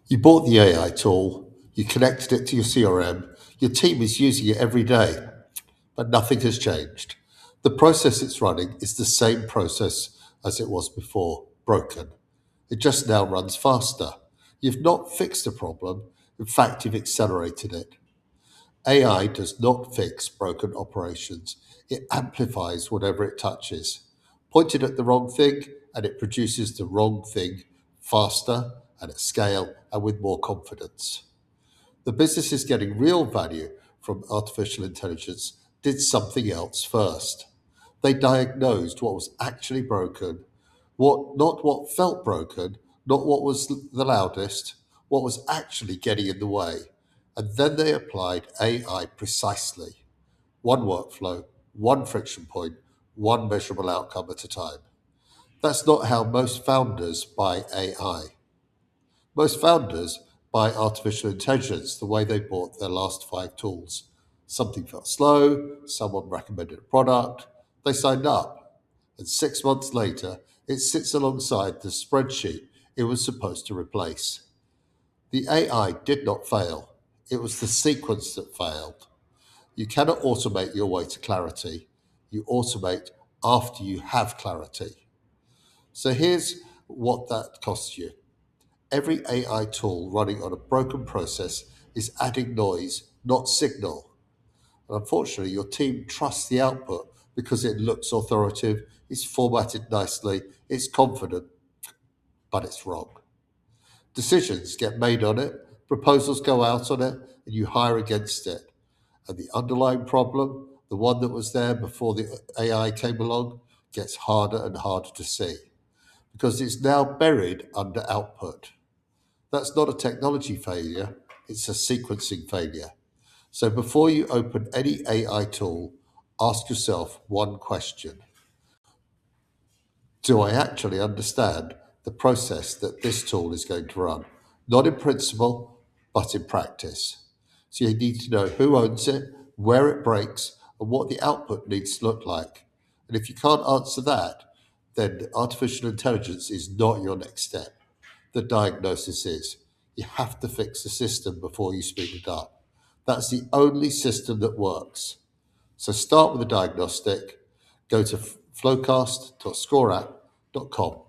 You bought the AI tool, you connected it to your CRM, your team is using it every day, but nothing has changed. The process it's running is the same process as it was before, broken. It just now runs faster. You've not fixed the problem, in fact, you've accelerated it. AI does not fix broken operations, it amplifies whatever it touches. Point it at the wrong thing, and it produces the wrong thing faster and at scale and with more confidence. The businesses getting real value from artificial intelligence did something else first. They diagnosed what was actually broken, not what felt broken, not what was the loudest, what was actually getting in the way. And then they applied AI precisely. One workflow, one friction point, one measurable outcome at a time. That's not how most founders buy AI. Most founders buy artificial intelligence the way they bought their last five tools. Something felt slow, someone recommended a product, they signed up, and 6 months later, it sits alongside the spreadsheet it was supposed to replace. The AI did not fail, it was the sequence that failed. You cannot automate your way to clarity, you automate after you have clarity. So here's what that costs you. Every AI tool running on a broken process is adding noise, not signal. And unfortunately, your team trusts the output because it looks authoritative, it's formatted nicely, it's confident, but it's wrong. Decisions get made on it, proposals go out on it, and you hire against it. And the underlying problem, the one that was there before the AI came along, gets harder and harder to see because it's now buried under output. That's not a technology failure, it's a sequencing failure. So before you open any AI tool, ask yourself one question. Do I actually understand the process that this tool is going to run? Not in principle, but in practice. So you need to know who owns it, where it breaks, and what the output needs to look like. And if you can't answer that, then artificial intelligence is not your next step. The diagnosis is. You have to fix the system before you speed it up. That's the only system that works. So start with a diagnostic, go to flowcast.scoreapp.com